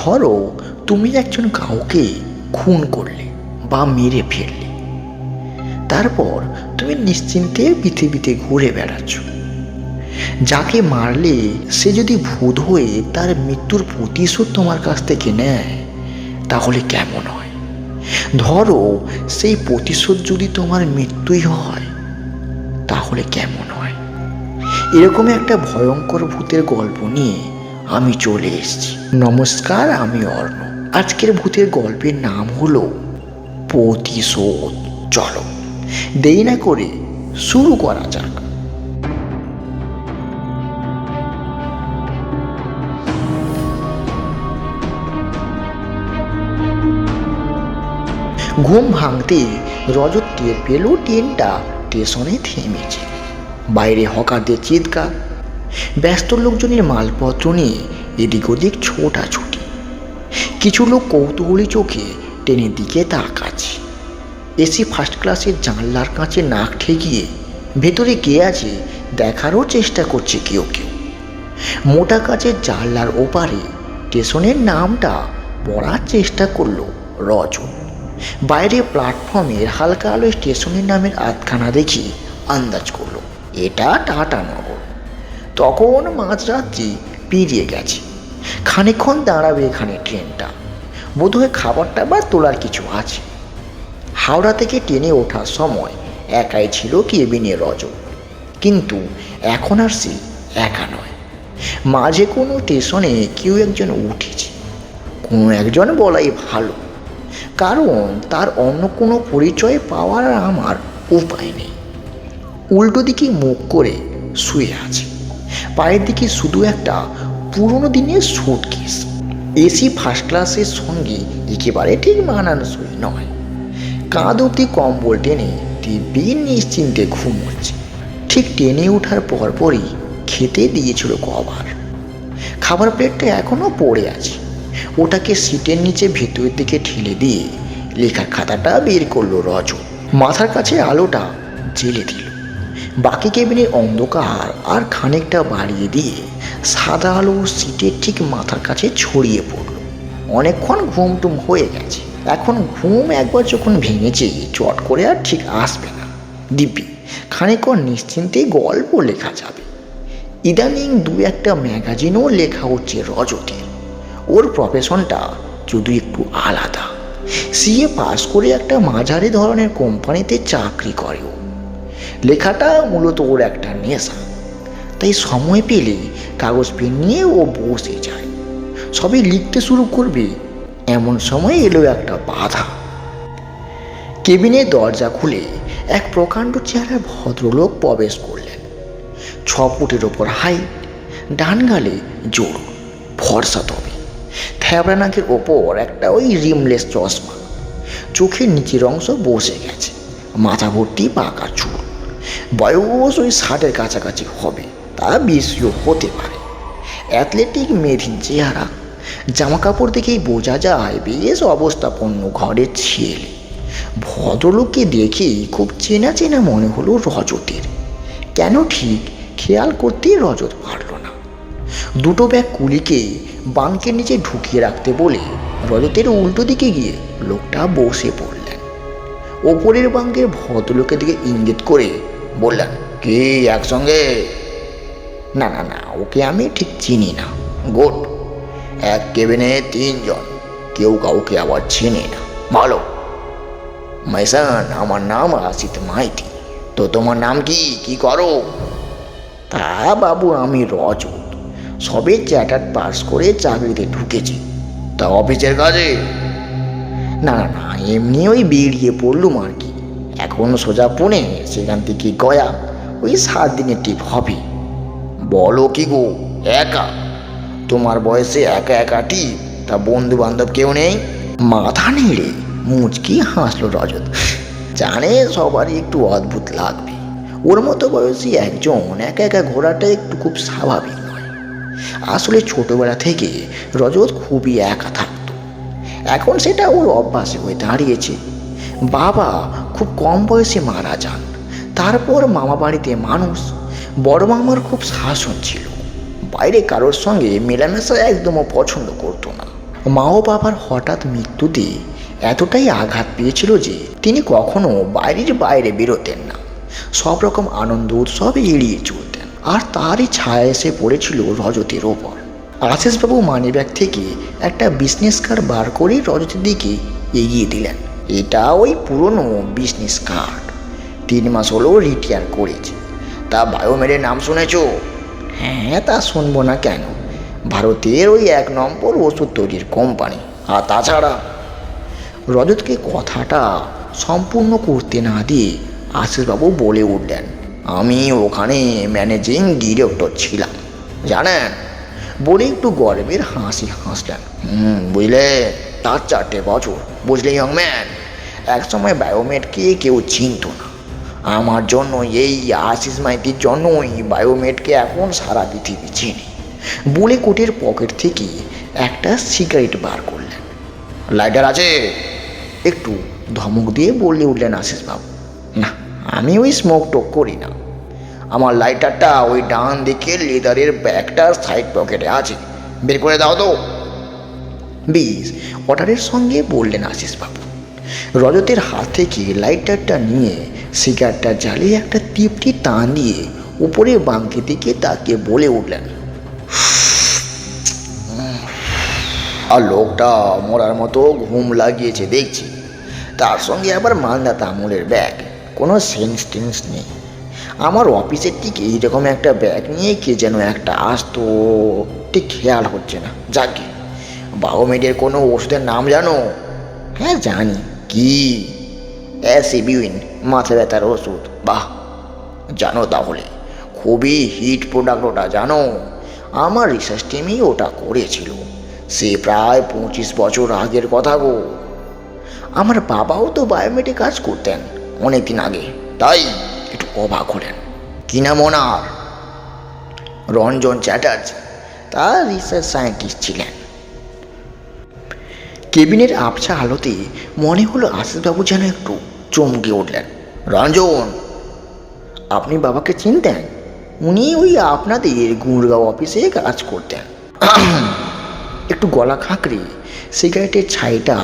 ধরো তুমি একজন কাউকে খুন করলে বা মেরে ফেললে, তারপর তুমি নিশ্চিন্তে পৃথিবীতে ঘুরে বেড়াচ্ছ। যাকে মারলে সে যদি ভূত হয়ে তার মৃত্যুর প্রতিশোধ তোমার কাছ থেকে নেয়, তাহলে কেমন হয়? ধরো সেই প্রতিশোধ যদি তোমার মৃত্যুই হয়, তাহলে কেমন হয়? এরকম একটা ভয়ঙ্কর ভূতের গল্প নিয়ে আমি চলে এসেছি। নমস্কার, আমি অর্ণ। আজকের ভূতের গল্পের নাম হলো প্রতিশোধ। চলো দেরি না করে শুরু করা যাক। ঘুম ভাঙতে রজত টের পেল ট্রেনটা স্টেশনে থেমেছে। বাইরে হকারদের চিৎকার, ব্যস্ত লোকজনের মালপত্র নিয়ে এদিক ওদিক ছোটাছুটি। কিছু লোক কৌতূহলী চোখে ট্রেনের দিকে তাকাচ্ছে। এসি ফার্স্ট ক্লাসের জানলার কাছে নাক ঠেকিয়ে ভেতরে কে আছে দেখারও চেষ্টা করছে কেউ কেউ। মোটা কাচের জানলার ওপারে স্টেশনের নামটা পড়ার চেষ্টা করলো রজত। বাইরে প্ল্যাটফর্মের হালকা আলো স্টেশনের নামের আধখানা দেখি আন্দাজ করলো এটা টাটানগর। তখন মাঝরাত্রি পেরিয়ে গেছে। খানিকক্ষণ দাঁড়াবে এখানে ট্রেনটা, বোধহয় খাবার টাবার তোলার কিছু আছে। হাওড়া থেকে ট্রেনে ওঠার সময় একাই ছিল কেবিনে রজত, কিন্তু এখন আর সে একা নয়। মাঝে কোনো স্টেশনে কেউ একজন উঠেছে, কোনো একজন বলাই ভালো, কারণ তার অন্য কোনো পরিচয় পাওয়ার আমার উপায় নেই। উল্টো দিকে মুখ করে শুয়ে আছে, পায়ের দিকে শুধু একটা পুরনো দিনের সুটকেস। এসি ফার্স্ট ক্লাসের সঙ্গে একেবারে ঠিক মানানসই নয়। কাঁধ অব্দি কম্বল টেনে দিব্যি নিশ্চিন্তে ঘুমোচ্ছে। ঠিক টেনে ওঠার পরপরই খেতে দিয়েছিল খাবার প্লেটটা এখনও পড়ে আছে। ওটাকে সিটের নিচে ভেতরের দিকে ঠেলে দিয়ে লেখার খাতাটা বের করলো রজত। মাথার কাছে আলোটা জ্বেলে দিল। বাকি কেবিনের অন্ধকার আর খানিকটা বাড়িয়ে দিয়ে সাদা আলো সিটের ঠিক মাথার কাছে ছড়িয়ে পড়ল। অনেকক্ষণ ঘুমটুম হয়ে গেছে। এখন ঘুম একবার যখন ভেঙেছে, চট করে আর ঠিক আসবে না। দিব্যি খানিকক্ষণ নিশ্চিন্তে গল্প লেখা যাবে। ইদানিং দু একটা ম্যাগাজিনও লেখা হচ্ছে রজতের। ওর প্রফেশনটা শুধু একটু আলাদা। সিএ পাস করে একটা মাঝারি ধরনের কোম্পানিতে চাকরি করে ও। লেখাটা মূলত ওর একটা নেশা, তাই সময় পেলে কাগজ পেন নিয়ে ও বসে যায়। সবই লিখতে শুরু করবে, এমন সময় এলো একটা বাধা। কেবিনের দরজা খুলে এক প্রকাণ্ড চেহারার ভদ্রলোক প্রবেশ করলেন। 6 ফুটের ওপর হাইট, ডান গালে জোর, ফর্সা তবে, থ্যাবড়া নাকের ওপর একটা ওই রিমলেস চশমা, চোখের নিচের অংশ বসে গেছে, মাথা ভর্তি পাকা চুল। বয়স ওই 60-এর কাছাকাছি হবে, তা বেশিও হতে পারে। অ্যাথলেটিক মেধিন চেহারা, জামা কাপড় দেখেই বোঝা যায় বেশ অবস্থাপন্ন ঘরের ছেলে। ভদ্রলোককে দেখেই খুব চেনা চেনা মনে হলো রজতের। কেন ঠিক খেয়াল করতেই রজত পারল না। দুটো ব্যাগ কুলিকে বাঙ্কের নিচে ঢুকিয়ে রাখতে বলে রজতের উল্টো দিকে গিয়ে লোকটা বসে পড়লেন। ওপরের বাঙ্কের ভদ্রলোকের দিকে ইঙ্গিত করে বললেন, কি একসঙ্গে? না না না, ওকে আমি ঠিক চিনি না। গুড, এক কেবিনে 3 জন, কেউ কাউকে আবার চেনে না। ভালো। মাইসান, আমার নাম আসিত মাইতি। তো তোমার নাম কি, কি করো? তা বাবু, আমি রজত, সবে চ্যাটার্ড পাস করে চাকরিতে ঢুকেছি। তা অফিসের কাজে? না না না, এমনি ওই বেরিয়ে পড়লুম আর কি। এখন সোজা পুনে, সেখান থেকে গয়া, ওই 7 দিনের টিপ হবে। বলো কি গো, একা? তোমার বয়সে একা একা টিপ? তা বন্ধু বান্ধব কেউ নেই? মাথা নেড়ে মুচকি হাসলো রজত। জানে সবারই একটু অদ্ভুত লাগবে, ওর মতো বয়সী একজন একা একা ঘোরাটা একটু খুব স্বাভাবিক নয়। আসলে ছোটবেলা থেকে রজত খুবই একা থাকতো, এখন সেটা ওর অভ্যাসে হয়ে দাঁড়িয়েছে। বাবা খুব কম বয়সে মারা যান, তারপর মামা বাড়িতে মানুষ। বড় মামার খুব শাসন ছিল, বাইরে কারোর সঙ্গে মেলামেশা একদমও পছন্দ করতো না। মা ও বাবার হঠাৎ মৃত্যুতে এতটাই আঘাত পেয়েছিল যে তিনি কখনো বাইরে বেরোতেন না। সব রকম আনন্দ উৎসবে এড়িয়ে চলতেন। আর তারই ছায়া এসে পড়েছিল রজতের ওপর। আশিসবাবু মানিব্যাগ থেকে একটা বিজনেস কার্ড বার করে রজতের দিকে এগিয়ে দিলেন। এটা ওই পুরনো বিজনেস কার্ড। 3 মাস হলো রিটায়ার করেছে। তা বায়োমেডের নাম শুনেছ? হ্যাঁ, তা শুনবো না কেন? ভারতের ওই 1 নম্বর ওষুধ তৈরির কোম্পানি। আর তাছাড়া রজতকে কথাটা সম্পূর্ণ করতে না দিয়ে আশিসবাবু বলে উঠলেন, আমি ওখানে ম্যানেজিং ডিরেক্টর ছিলাম জানেন। বলে একটু গর্বের হাসি হাসলেন। বুঝলে, তার 4টে বছর। বুঝলে ইয়ংম্যান, একসময় বায়োমেডকে কেউ চিনত না। আমার জন্য, এই আশিস মাইতির জন্যই বায়োমেডকে এখন সারা পৃথিবী চেনে। বলে কোটের পকেট থেকে একটা সিগারেট বার করলেন। লাইটার আছে? একটু ধমক দিয়ে বলে উঠলেন আশিসবাবু। না, আমি ওই স্মোক টোক করি না। আমার লাইটারটা ওই ডান দিকে লেদারের ব্যাগটার সাইড পকেটে আছে, বের করে দাও তো। বেশ, অর্ডারের সঙ্গে বললেন আশিসবাবু। রজতের হাত থেকে লাইটারটা নিয়ে সিগারেটটা জ্বালিয়ে একটা টিপটি টান দিয়ে উপরে বাঙ্কি দিকে তাকিয়ে বলে উঠলেন, আর লোকটা মরার মতো ঘুম লাগিয়েছে দেখছি। তার সঙ্গে আবার মালদা আমলের ব্যাগ। কোনো সেন্স টেন্স নেই। আমার অফিসের ঠিক এইরকম একটা ব্যাগ নিয়ে কে যেন একটা আসতো, ঠিক খেয়াল হচ্ছে না। যাকে বায়োমেডের কোনো ওষুধের নাম জানো? হ্যাঁ জানি। কি? অ্যাসিবিউইন, মাথা ব্যথার ওষুধ। বাহ, জানো তাহলে? খুবই হিট প্রোডাক্ট ওটা, জানো? আমার রিসার্চ টিমই ওটা করেছিল। সে প্রায় 25 বছর আগের কথা গো। আমার বাবাও তো বায়োমেডে কাজ করতেন অনেকদিন আগে, তাই একটু অবাক হলেন। কি নাম ওনার? রঞ্জন চ্যাটার্জি। তার রিসার্চ সায়েন্টিস্ট ছিলেন। কেবিনের আবছা আলোতে মনে হলো আশিসবাবু যেন একটু চমকে উঠলেন। রঞ্জন, আপনি বাবাকে চিনতেন? উনি ওই আপনাদের গুড়গাঁও অফিসে কাজ করতেন। একটু গলা খাঁকড়ে সিগারেটের ছাইটা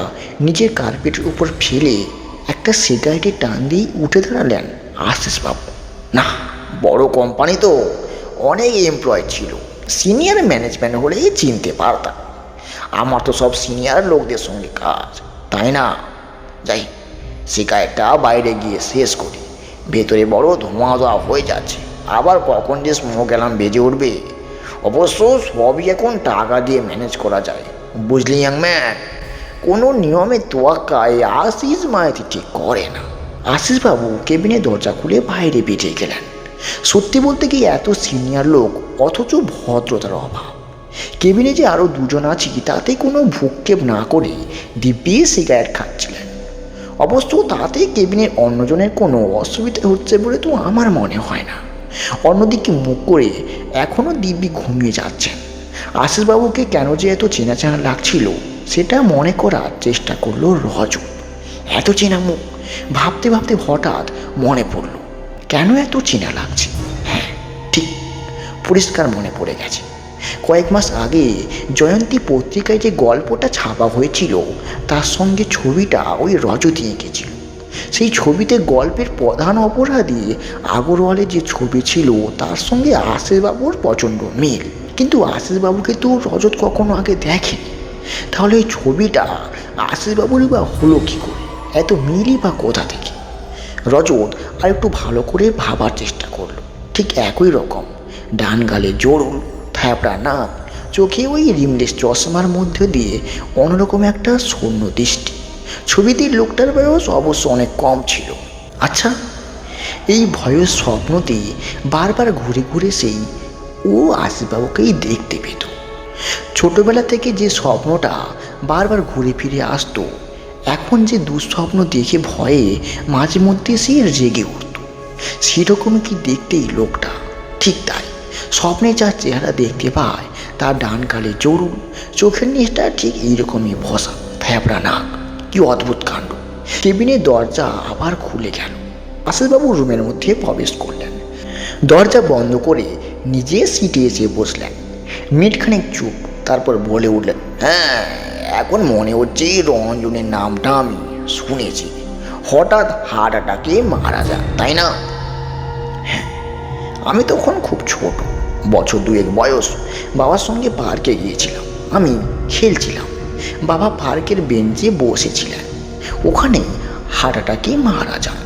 নিজের কার্পেটের উপর ফেলে একটা সিগারেটের টান দিয়ে উঠে দাঁড়ালেন আশিসবাবু। না, বড় কোম্পানি তো, অনেক এমপ্লয় ছিল। সিনিয়র ম্যানেজমেন্ট হলেই চিনতে পারতাম। আমার তো সব সিনিয়র লোকদের সঙ্গে কাজ, তাই না? যাই, সিগারেটটা বাইরে গিয়ে শেষ করি। ভেতরে বড় ধোঁয়া হয়ে যাচ্ছে। আবার কখন যে স্মোক অ্যালার্ম বেজে উঠবে। অবশ্য সবই এখন টাকা দিয়ে ম্যানেজ করা যায়, বুঝলি ইয়াংম্যান। কোনো নিয়মে তোয়াক্কায় আশিস মাইতি ঠিক করে না। আশিসবাবু কেবিনের দরজা খুলে বাইরে বেরিয়ে গেলেন। সত্যি বলতে কি, এত সিনিয়র লোক অথচ ভদ্রতার অভাব। কেবিনে যে আরও 2জন আছি তাতে কোনো ভূক্ষেপ না করে দিব্যি সিগারেট খাচ্ছিলেন। অবশ্য তাতে কেবিনের অন্যজনের কোনো অসুবিধা হচ্ছে বলে তো আমার মনে হয় না। অন্যদিকে মুখ করে এখনও দিব্যি ঘুমিয়ে যাচ্ছেন। আশিসবাবুকে কেন যে এত চেনা চেনা লাগছিল সেটা মনে করার চেষ্টা করলো রজত। এত চেনা মুখ ভাবতে ভাবতে হঠাৎ মনে পড়ল, কেন এত চেনা লাগছে। হ্যাঁ, ঠিক পরিষ্কার মনে পড়ে গেছে। কয়েক মাস আগে জয়ন্তী পত্রিকায় যে গল্পটা ছাপা হয়েছিল তার সঙ্গে ছবিটা ওই রজতই এঁকেছিল। সেই ছবিতে গল্পের প্রধান অপরাধী আগরওয়ালের যে ছবি ছিল তার সঙ্গে আশিসবাবুর প্রচণ্ড মিল। কিন্তু আশিসবাবুকে তো রজত কখনো আগে দেখেনি। তাহলে এই ছবিটা আশিসবাবুরই বা হলো কী করে? এত মিলই বা কোথা থেকে? রজত আর একটু ভালো করে ভাবার চেষ্টা করলো। ঠিক একই রকম, ডান গালে জোড়ুল, থ্যাপড়া নাক, চোখে ওই রিমলেস চশমার মধ্যে দিয়ে অন্যরকম একটা শূন্য দৃষ্টি। ছবিতে লোকটার বয়স অবশ্য অনেক কম ছিল। আচ্ছা, এই ভয়ের স্বপ্নতেই বারবার ঘুরে ঘুরে সেই ও আশিসবাবুকেই দেখতে পেত। ছোটবেলা থেকে যে স্বপ্নটা বারবার ঘুরে ফিরে আসতো, এখন যে দুঃস্বপ্ন দেখে ভয়ে মাঝে মধ্যে সে রেগে উঠত, সেরকম কি দেখতেই লোকটা। ঠিক তাই, স্বপ্নে যার চেহারা দেখতে পায় তার ডান গালে জরুল, চোখের নিচটা ঠিক এইরকমই ভসা, থ্যাপড়া নাক। কি অদ্ভুত কাণ্ড! কেবিনের দরজা আবার খুলে গেল। আশিসবাবু রুমের মধ্যে প্রবেশ করলেন। দরজা বন্ধ করে নিজে সিটে এসে বসলেন। মিনিটখানেক চুপ, তারপর বলে উঠলেন, হ্যাঁ এখন মনে হচ্ছে রঞ্জনের নামটা আমি শুনেছি। হঠাৎ হার্ট অ্যাটাকে মারা যান, তাই না? হ্যাঁ, আমি তখন খুব ছোট, বছর 2 বয়স। বাবার সঙ্গে পার্কে গিয়েছিলাম। আমি খেলছিলাম, বাবা পার্কের বেঞ্চে বসেছিলেন। ওখানে হার্ট অ্যাটাকে মারা যান।